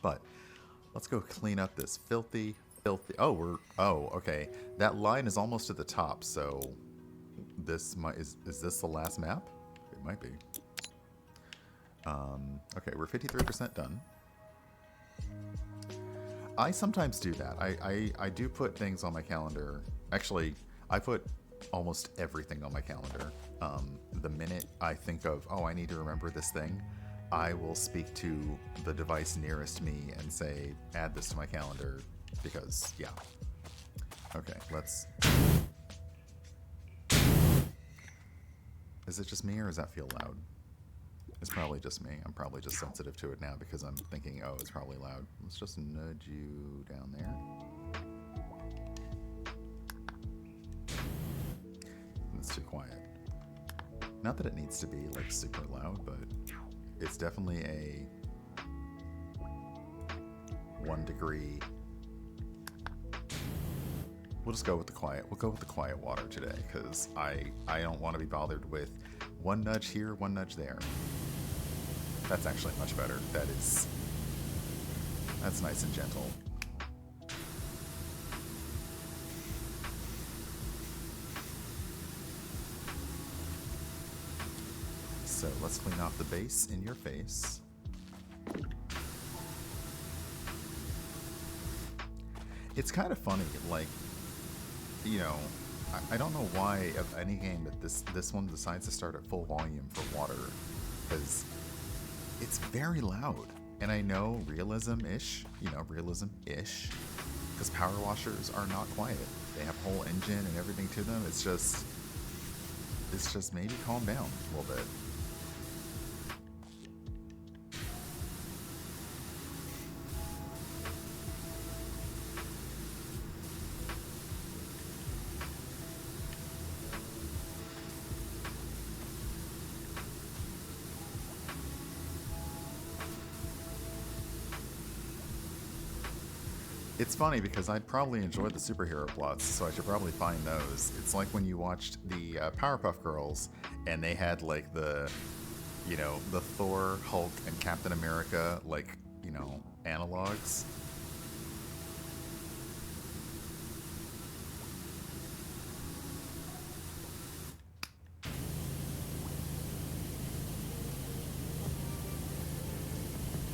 But let's go clean up this filthy. Oh, okay. That line is almost at the top, so this might is this the last map? It might be. Okay, we're 53% done. I sometimes do that. I do put things on my calendar. Actually, I put almost everything on my calendar. The minute I think of, oh, I need to remember this thing, I will speak to the device nearest me and say, add this to my calendar, because, yeah. Okay, let's... Is it just me, or does that feel loud? It's probably just me. I'm probably just sensitive to it now because I'm thinking, oh, it's probably loud. Let's just nudge you down there. It's too quiet. Not that it needs to be like super loud, but it's definitely a 1 degree. We'll just go with the quiet. We'll go with the quiet water today because I don't want to be bothered with one nudge here, one nudge there. That's actually much better. That's nice and gentle. So let's clean off the base in your face. It's kind of funny, like, you know, I don't know why of any game that this one decides to start at full volume for water, because it's very loud. And I know realism-ish, because power washers are not quiet. They have a whole engine and everything to them. It's just maybe calm down a little bit. It's funny because I'd probably enjoy the superhero plots, so I should probably find those. It's like when you watched the Powerpuff Girls, and they had like the Thor, Hulk, and Captain America, like, analogs.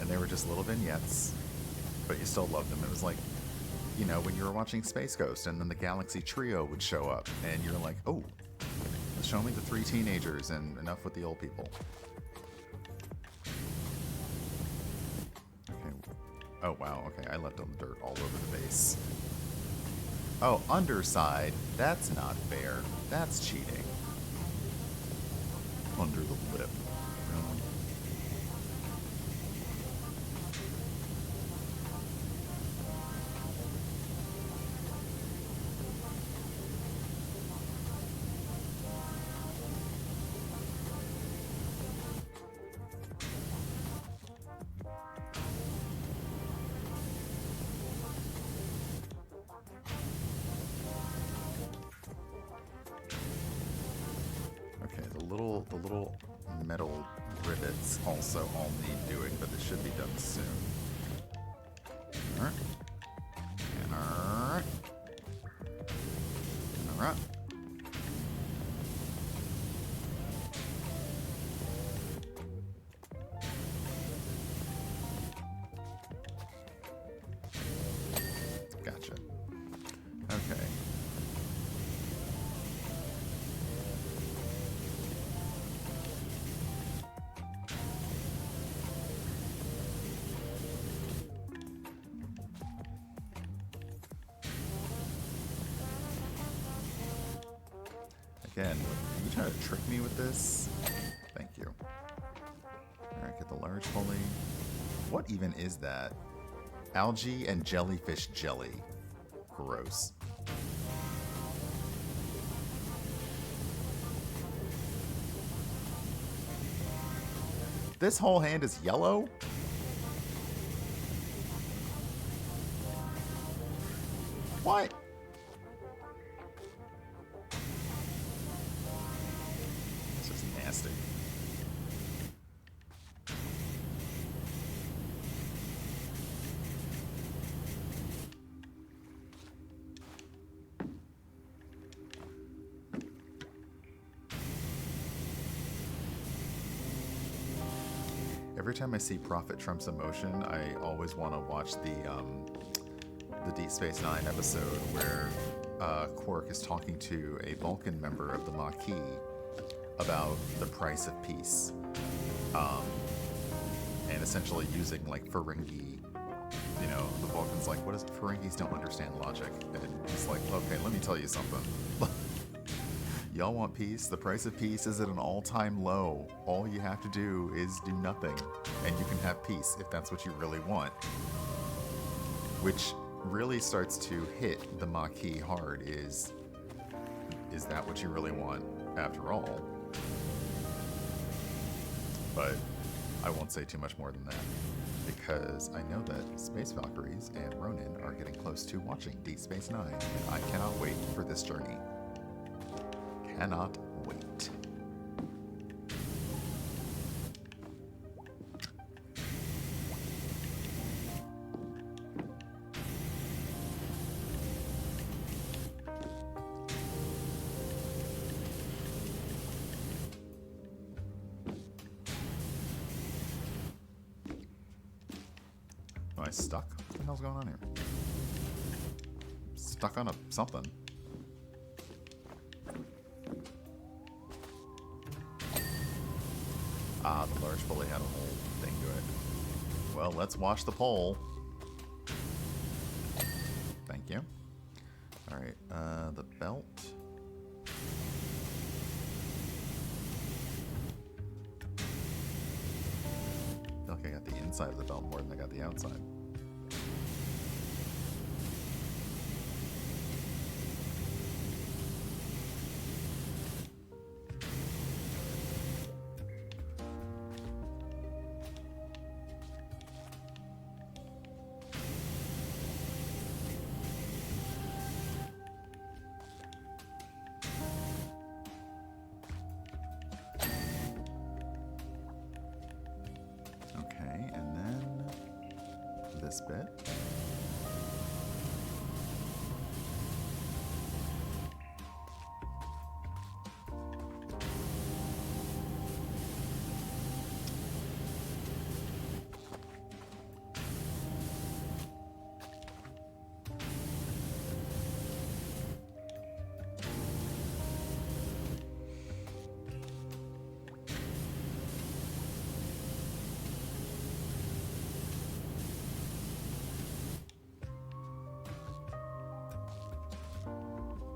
And they were just little vignettes, but you still loved them. It was like, when you were watching Space Ghost and then the Galaxy Trio would show up and you're like, oh, show me the 3 teenagers and enough with the old people. Okay. Oh, wow. Okay, I left them dirt all over the base. Oh, underside. That's not fair. That's cheating. Under the lip. The little metal rivets also all need doing, but it should be done soon. Alright. And alright. And alright. Gotcha. Okay. Again, are you trying to trick me with this? Thank you. Alright, get the large pulley. What even is that? Algae and jellyfish jelly. Gross. This whole hand is yellow? What? This is nasty. Every time I see Profit Trumps Emotion, I always want to watch the Deep Space Nine episode where Quark is talking to a Vulcan member of the Maquis about the price of peace, and essentially using like Ferengi. You know, the Vulcan's like, what is it? Ferengis don't understand logic, and he's like, okay, let me tell you something. Y'all want peace? The price of peace is at an all-time low. All you have to do is do nothing, and you can have peace if that's what you really want. Which really starts to hit the Maquis hard. Is that what you really want after all? But I won't say too much more than that, because I know that Space Valkyries and Ronin are getting close to watching Deep Space Nine, and I cannot wait for this journey. Cannot wait. Am I stuck? What the hell's going on here? Stuck on something. Ah, the large pulley had a whole thing to it. Well, let's wash the pole. Thank you. Alright, the belt. I feel like I got the inside of the belt more than I got the outside. This bit.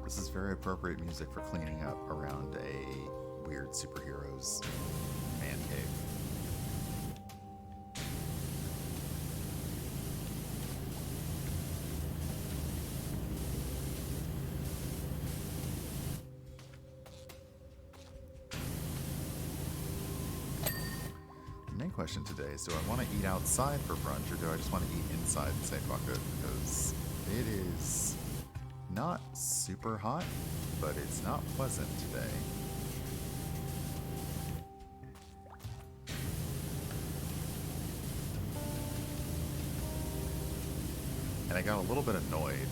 This is very appropriate music for cleaning up around a weird superhero's man cave. The main question today is, do I want to eat outside for brunch, or do I just want to eat inside and say fuck it? Because it is not super hot, but it's not pleasant today. And I got a little bit annoyed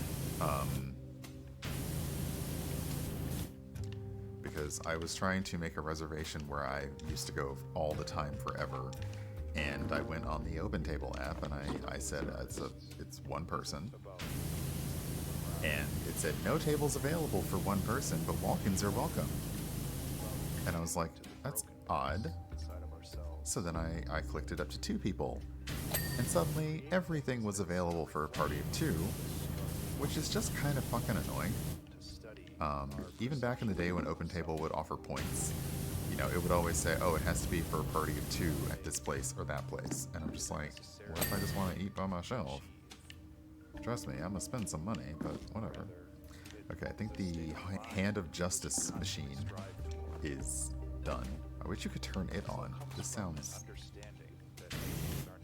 because I was trying to make a reservation where I used to go all the time forever, and I went on the OpenTable app and I said it's one person. And it said, no tables available for one person, but walk-ins are welcome. And I was like, that's odd. So then I clicked it up to 2 people. And suddenly, everything was available for a party of 2, which is just kind of fucking annoying. Even back in the day when OpenTable would offer points, you know, it would always say, oh, it has to be for a party of 2 at this place or that place. And I'm just like, what if I just want to eat by myself? Trust me, I'm gonna spend some money, but whatever. Okay, I think the Hand of Justice machine is done. I wish you could turn it on. This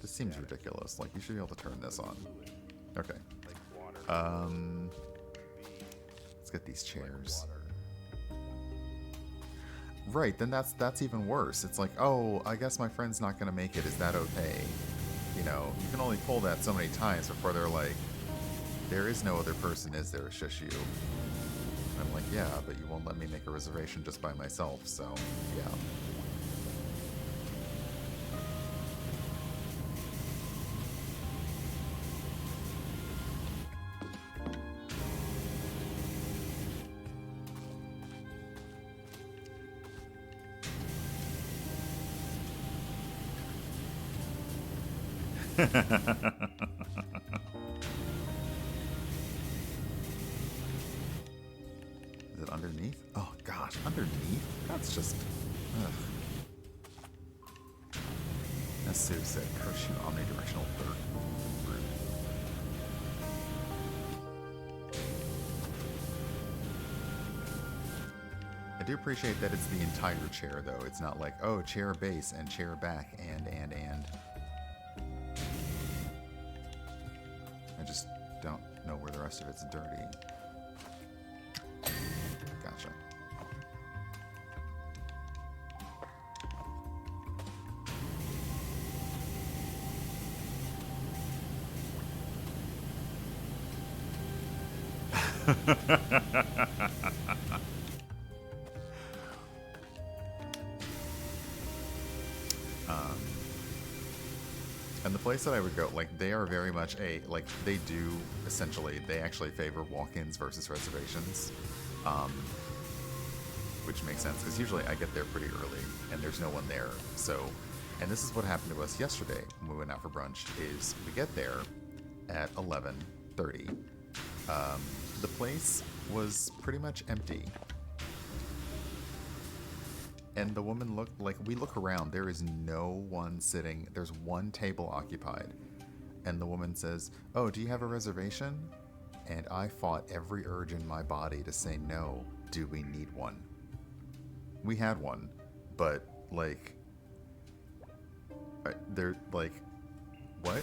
seems ridiculous. Like, you should be able to turn this on. Okay. Let's get these chairs. Right, then that's even worse. It's like, oh, I guess my friend's not gonna make it. Is that okay? You know, you can only pull that so many times before they're like, there is no other person, is there? Shush you. I'm like, yeah, but you won't let me make a reservation just by myself, so yeah. Is it underneath? Oh gosh, underneath? That's just... Ugh. As Sue said, crushing omnidirectional dirt. I do appreciate that it's the entire chair, though. It's not like, oh, chair base and chair back and. I just don't know where the rest of it's dirty. Gotcha. And the place that I would go, like, they are very much like, they do, essentially, they actually favor walk-ins versus reservations. Which makes sense, because usually I get there pretty early, and there's no one there, so... And this is what happened to us yesterday when we went out for brunch, is we get there at 11:30. The place was pretty much empty. And the woman looked like, we look around, there is no one sitting, there's one table occupied. And the woman says, oh, do you have a reservation? And I fought every urge in my body to say, no, do we need one? We had one, but, like, they're, like, what?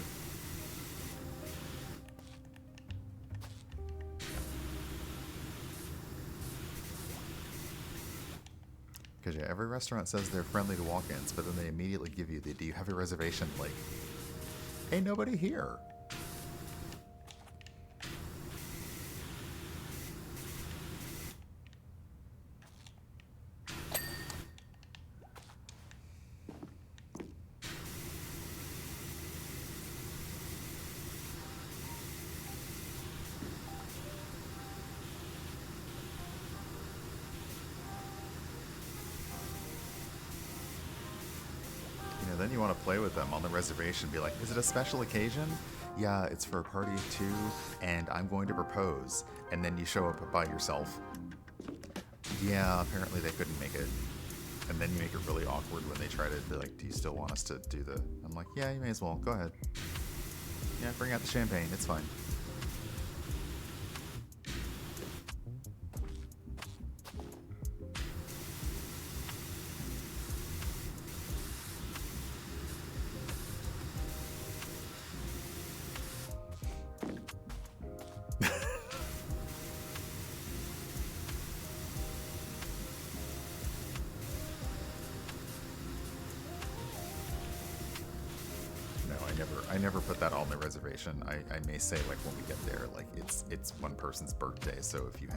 Because, yeah, every restaurant says they're friendly to walk-ins, but then they immediately give you the, do you have a reservation? Like, ain't nobody here. Then you want to play with them on the reservation. Be like, is it a special occasion? Yeah, it's for a party of 2, and I'm going to propose. And then you show up by yourself. Yeah, apparently they couldn't make it. And then you make it really awkward when they try to be like, do you still want us to do the... I'm like, yeah, you may as well. Go ahead. Yeah, bring out the champagne. It's fine. I never put that on the reservation. I may say, like, when we get there, like, it's one person's birthday, so if you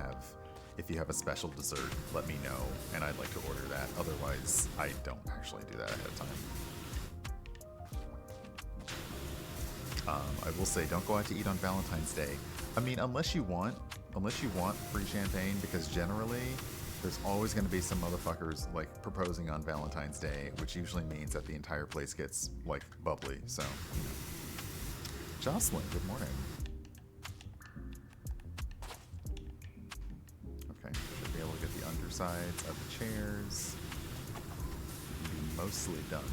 have a special dessert, let me know, and I'd like to order that. Otherwise, I don't actually do that ahead of time. I will say, don't go out to eat on Valentine's Day. I mean, unless you want free champagne, because generally there's always going to be some motherfuckers, like, proposing on Valentine's Day, which usually means that the entire place gets, like, bubbly, so, you know. Jocelyn, good morning. Okay, should be able to get the undersides of the chairs. Be mostly done.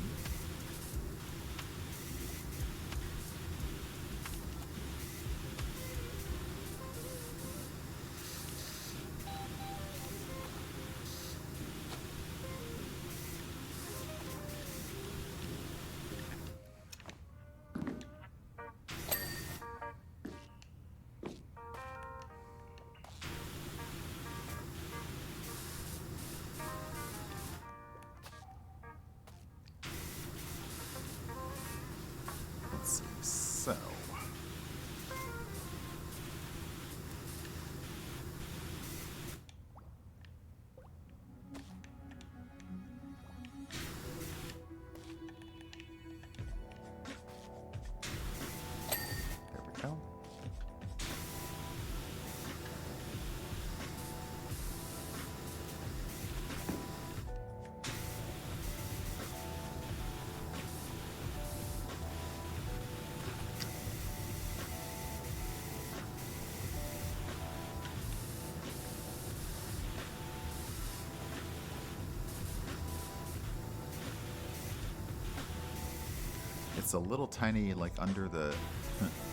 it's a little tiny, like under the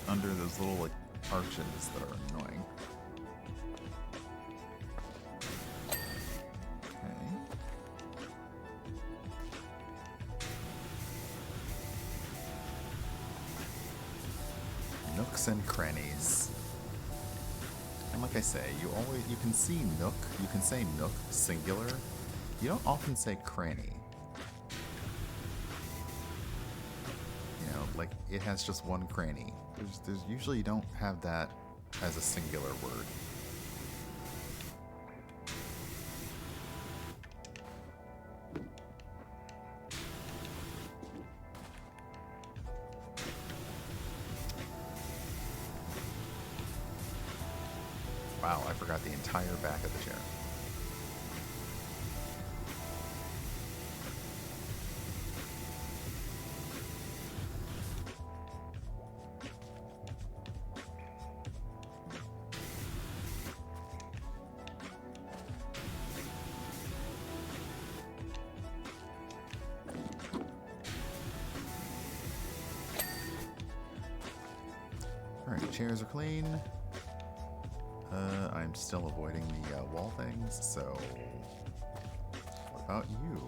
under those little like arches that are annoying. Okay. Nooks and crannies. And like I say, you can see nook, you can say nook singular. You don't often say cranny. You know, like it has just one cranny. There's usually you don't have that as a singular word. Wow, I forgot the entire back of the chair. Alright, chairs are clean. I'm still avoiding the wall things, so what about you?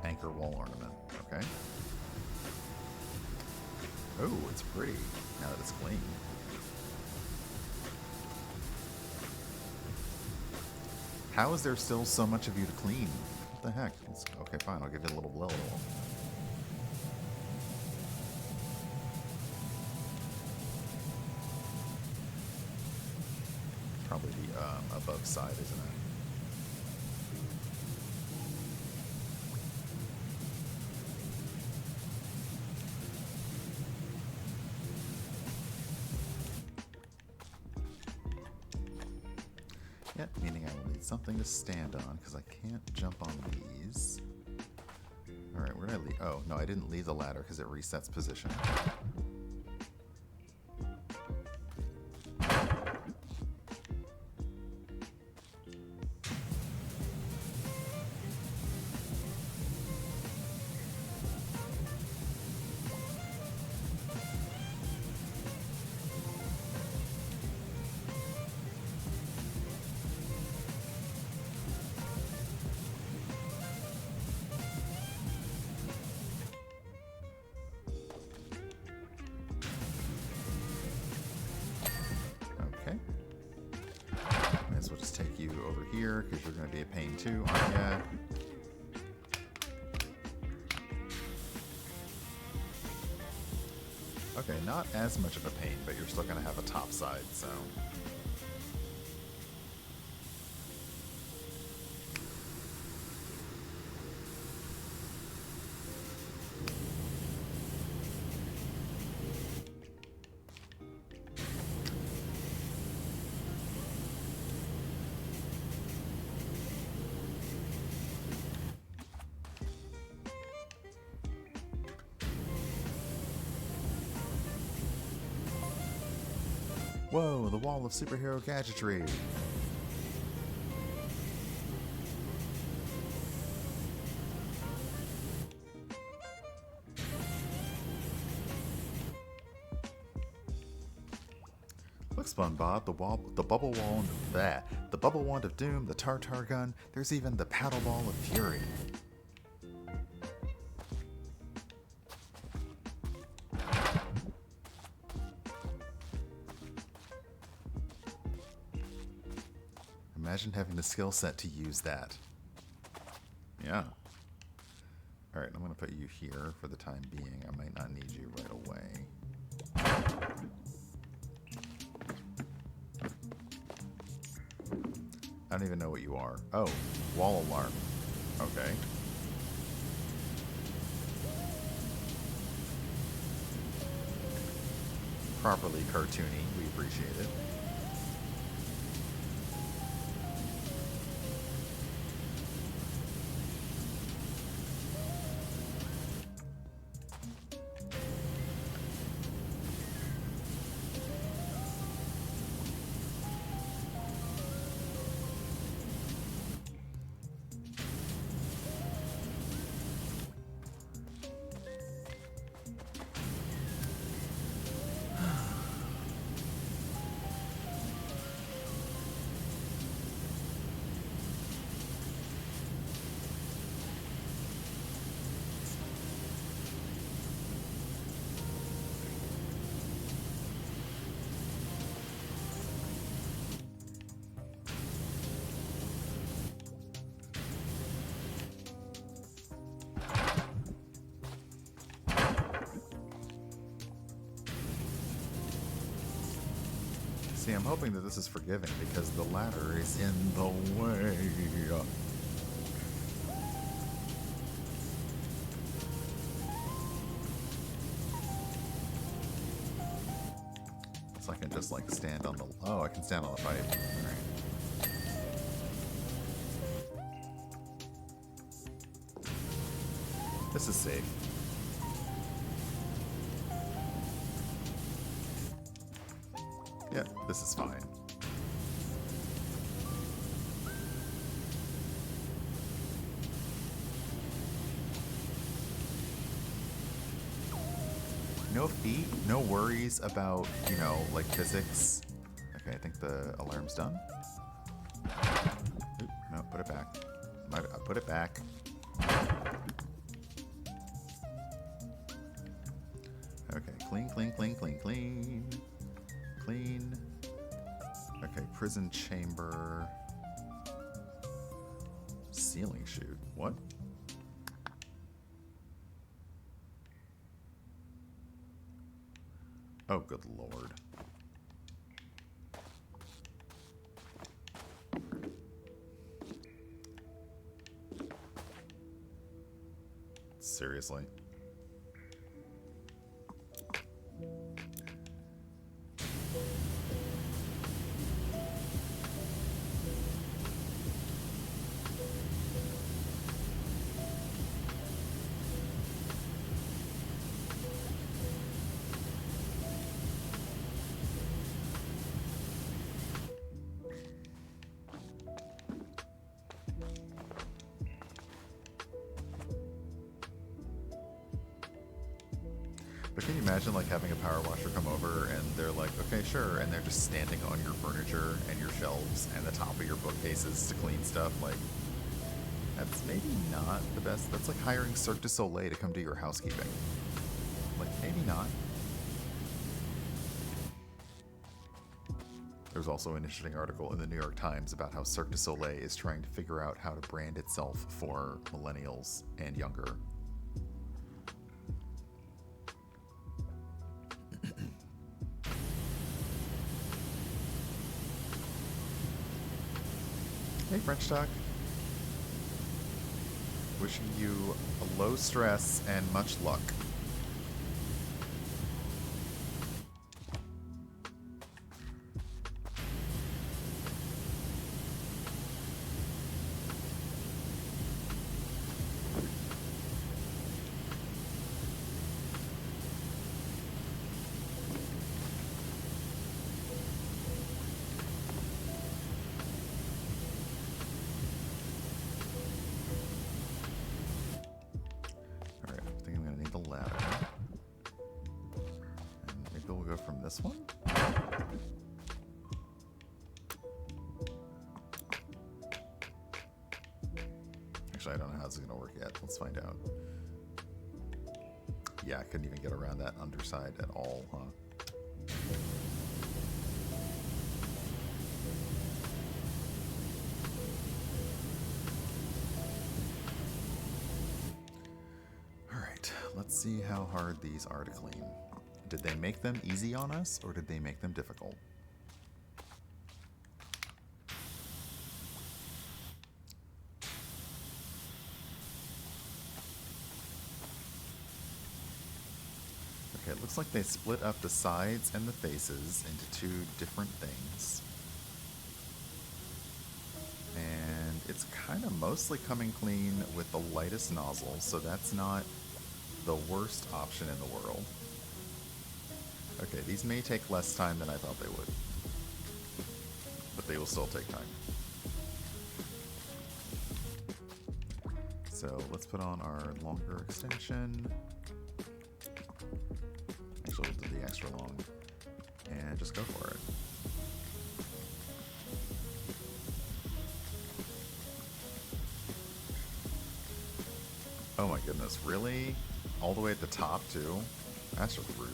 Anchor wall ornament, okay. Oh, it's pretty, now that it's clean. How is there still so much of you to clean? What the heck? Okay, fine, I'll give you a little. Probably the above side, isn't it? Yep, meaning I will need something to stand on because I can't jump on these. Alright, where did I leave? Oh, no, I didn't leave the ladder because it resets position. We'll just take you over here because you're going to be a pain too, aren't ya? Okay, not as much of a pain, but you're still going to have a top side, so... Whoa, the wall of superhero gadgetry! Look, SpongeBob, the bubble wand, the bubble wand of doom, the tartar gun. There's even the paddle ball of fury. Imagine having the skill set to use that. Yeah. Alright, I'm going to put you here for the time being. I might not need you right away. I don't even know what you are. Oh, wall alarm. Okay. Properly cartoony. We appreciate it. See, I'm hoping that this is forgiving because the ladder is in the way. So I can just like stand on the... Oh, I can stand on the pipe. Alright. This is safe. Yeah, this is fine. No feet, no worries about, you know, like physics. Okay, I think the alarm's done. Oop, no, put it back. Put it back. Okay, clean, clean, clean, clean, clean. Clean. Okay, prison chamber. Ceiling chute. What? Oh, good lord. Seriously? But can you imagine like having a power washer come over and they're like, okay, sure, and they're just standing on your furniture and your shelves and the top of your bookcases to clean stuff? Like, that's maybe not the best. That's like hiring Cirque du Soleil to come do your housekeeping. Like, maybe not. There's also an interesting article in the New York Times about how Cirque du Soleil is trying to figure out how to brand itself for millennials and younger. Hey, French Talk. Wishing you a low stress and much luck. This one? Actually, I don't know how this is going to work yet. Let's find out. Yeah, I couldn't even get around that underside at all, huh? Alright, let's see how hard these are to clean. Did they make them easy on us, or did they make them difficult? Okay, it looks like they split up the sides and the faces into two different things. And it's kind of mostly coming clean with the lightest nozzle, so that's not the worst option in the world. Okay, these may take less time than I thought they would. But they will still take time. So let's put on our longer extension. Actually, we'll do the extra long. And just go for it. Oh my goodness, really? All the way at the top, too? That's just rude.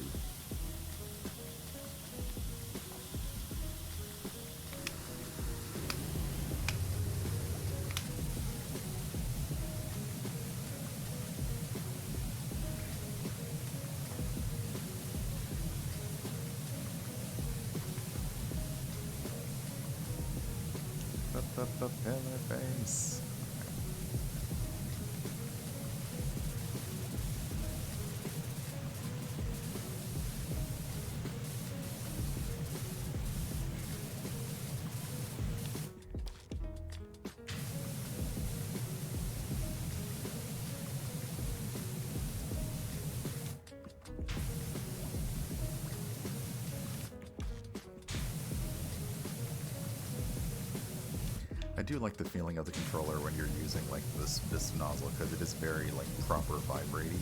Pillar face. I do like the feeling of the controller when you're using like this nozzle, because it is very like proper vibrating.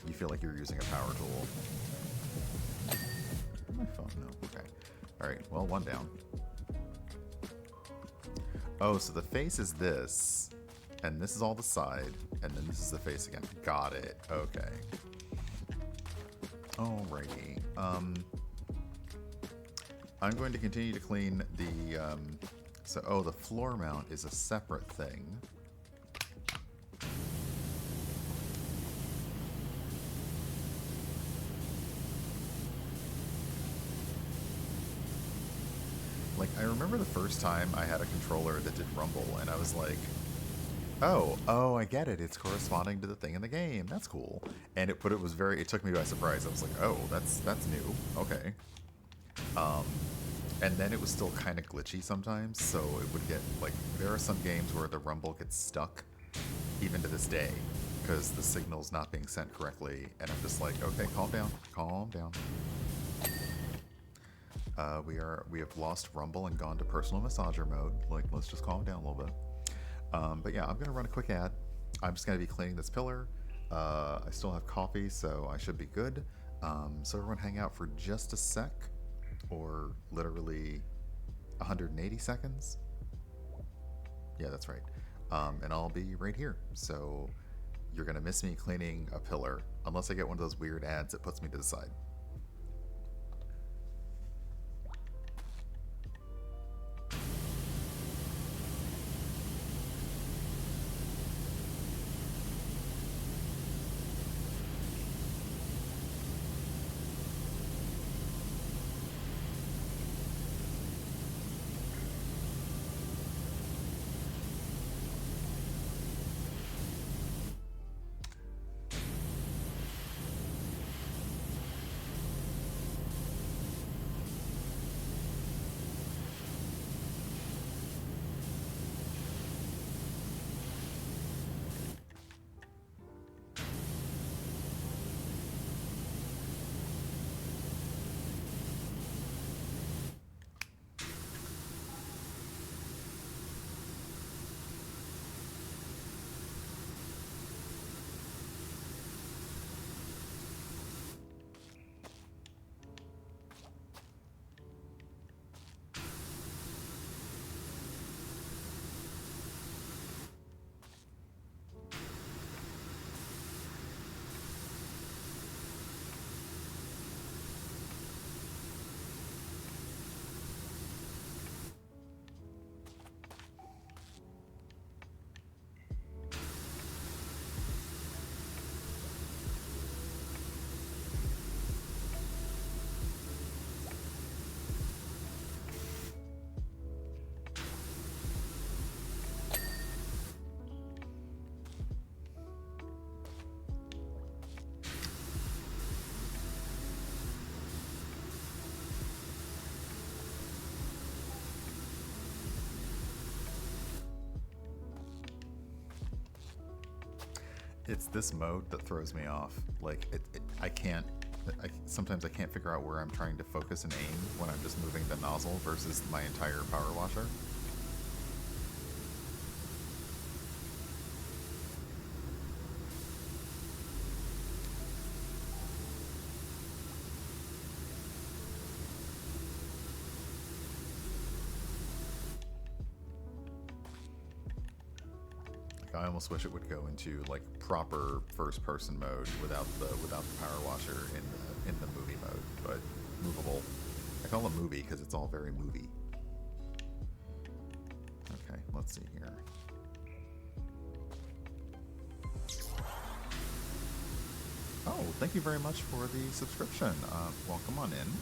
You feel like you're using a power tool. My phone, no. Okay. Alright, well, one down. Oh, so the face is this, and this is all the side, and then this is the face again. Got it. Okay. Alrighty. I'm going to continue to clean the, the floor mount is a separate thing. Like, I remember the first time I had a controller that did rumble, and I was like, oh, I get it. It's corresponding to the thing in the game. That's cool. And it took me by surprise. I was like, oh, that's new. Okay. And then it was still kind of glitchy sometimes, so it would get, like, there are some games where the rumble gets stuck, even to this day, because the signal's not being sent correctly, and I'm just like, okay, calm down, calm down. We have lost rumble and gone to personal massager mode. Like, let's just calm down a little bit. But yeah, I'm gonna run a quick ad. I'm just gonna be cleaning this pillar. I still have coffee, so I should be good. So everyone hang out for just a sec, or literally 180 seconds. Yeah, that's right. And I'll be right here. So you're gonna miss me cleaning a pillar, unless I get one of those weird ads that puts me to the side. It's this mode that throws me off. Like, sometimes I can't figure out where I'm trying to focus and aim when I'm just moving the nozzle versus my entire power washer. I almost wish it would go into like proper first-person mode without the power washer in the movie mode, but movable. I call it movie because it's all very movie. Okay, let's see here. Oh, thank you very much for the subscription. Welcome on in.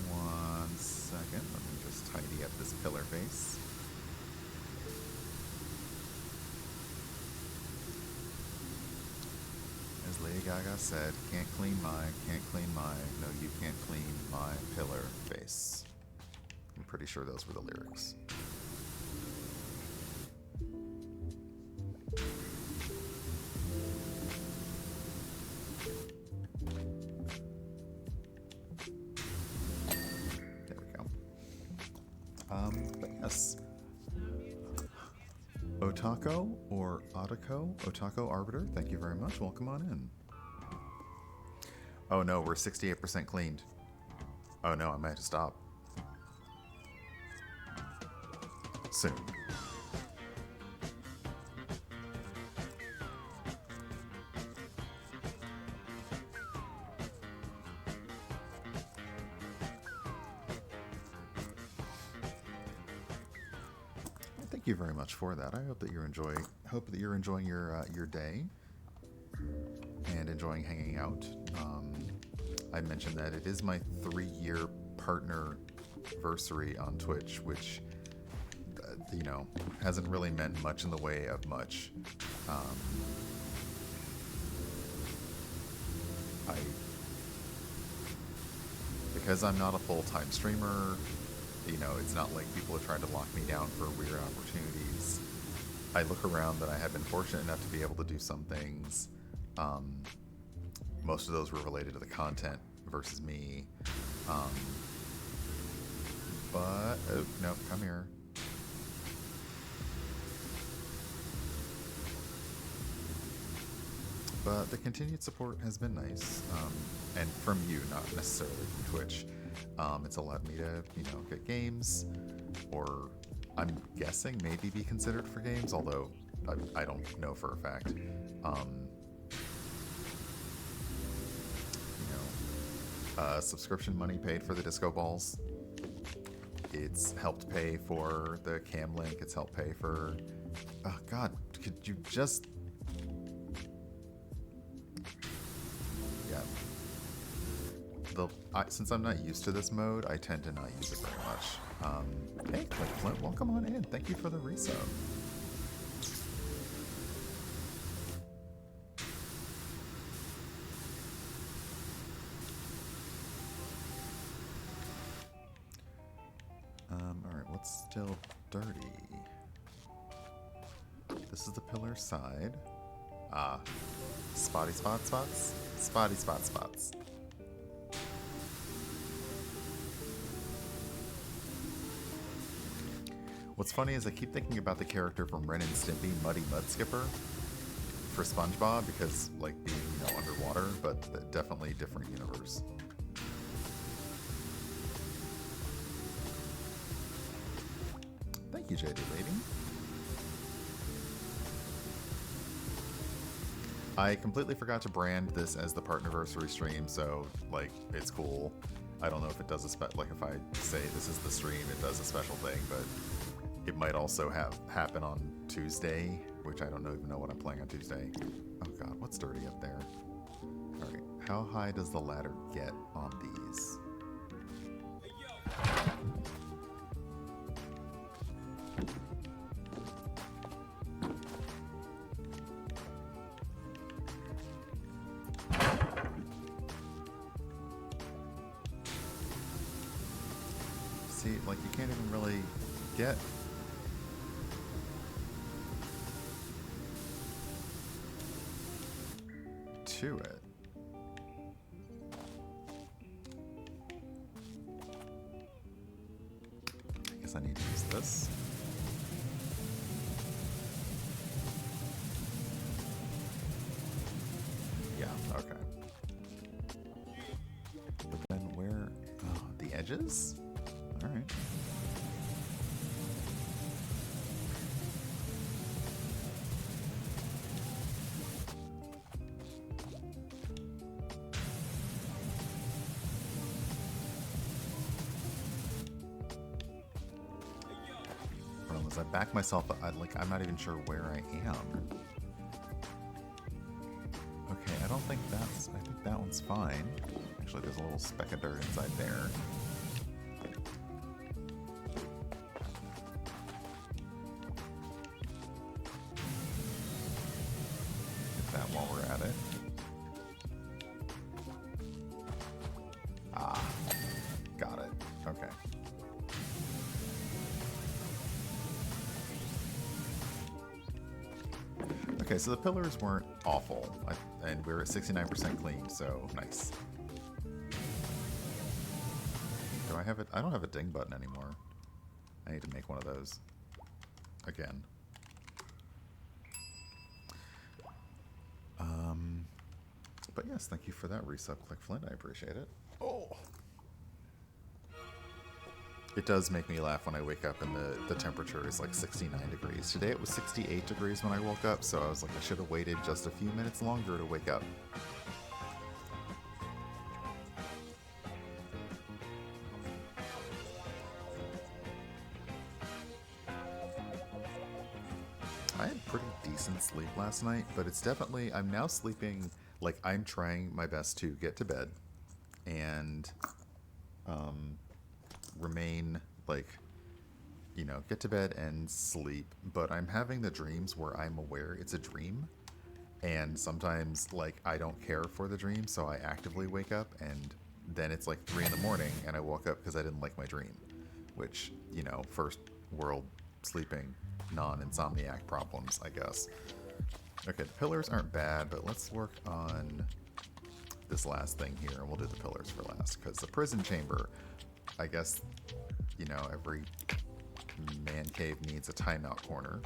1 second. Let me just tidy up this pillar face. As Lady Gaga said, can't clean my, no, you can't clean my pillar face. I'm pretty sure those were the lyrics. There we go. But yes. Otako or Otako? Otako Arbiter, thank you very much. Welcome on in. Oh no, we're 68% cleaned. Oh no, I might have to stop. Soon. Thank you very much for that. I hope that you're enjoying your day and enjoying hanging out. I mentioned that it is my 3-year partner anniversary on Twitch, which you know, hasn't really meant much in the way of much. Because I'm not a full-time streamer, you know, it's not like people are trying to lock me down for weird opportunities. I look around that I have been fortunate enough to be able to do some things. Most of those were related to the content versus me. But, oh, no, come here. But the continued support has been nice, and from you, not necessarily from Twitch. It's allowed me to, you know, get games, or I'm guessing maybe be considered for games, although I don't know for a fact. Subscription money paid for the disco balls. It's helped pay for the cam link. It's helped pay for... Oh, God, could you just... Yeah. Since I'm not used to this mode, I tend to not use it very much. Hey, Clint, welcome on in. Thank you for the resub. Alright, what's still dirty? This is the pillar side. Ah, spotty spot spots? Spotty spot spots. What's funny is I keep thinking about the character from Ren and Stimpy, Muddy Mudskipper, for SpongeBob, because, like, being, you know, underwater, but definitely different universe. Thank you, JD Lady. I completely forgot to brand this as the Partnerversary stream, so, like, it's cool. I don't know if it does like, if I say this is the stream, it does a special thing, but it might also happen on Tuesday, which I don't even know what I'm playing on Tuesday. Oh god, what's dirty up there? Alright, how high does the ladder get on these? See, like, you can't even really get... to it. I guess I need to use this. Yeah, okay. But then where... Oh, the edges? Alright. I back myself, I'm not even sure where I am. Okay, I think that one's fine. Actually, there's a little speck of dirt inside there. Okay, so the pillars weren't awful, and we're at 69% clean, so nice. Do I have it? I don't have a ding button anymore. I need to make one of those again. But yes, thank you for that resub, Click Flint. I appreciate it. Oh! It does make me laugh when I wake up and the temperature is like 69 degrees. Today it was 68 degrees when I woke up, so I was like, I should have waited just a few minutes longer to wake up. I had pretty decent sleep last night, but it's definitely, I'm now sleeping, like I'm trying my best to get to bed and remain like, you know, get to bed and sleep, but I'm having the dreams where I'm aware it's a dream, and sometimes like I don't care for the dream, so I actively wake up, and then it's like 3 in the morning and I woke up because I didn't like my dream, which, you know, first world sleeping non-insomniac problems, I guess. Okay, the pillars aren't bad, but let's work on this last thing here, and we'll do the pillars for last, because the prison chamber, I guess, you know, every man cave needs a timeout corner.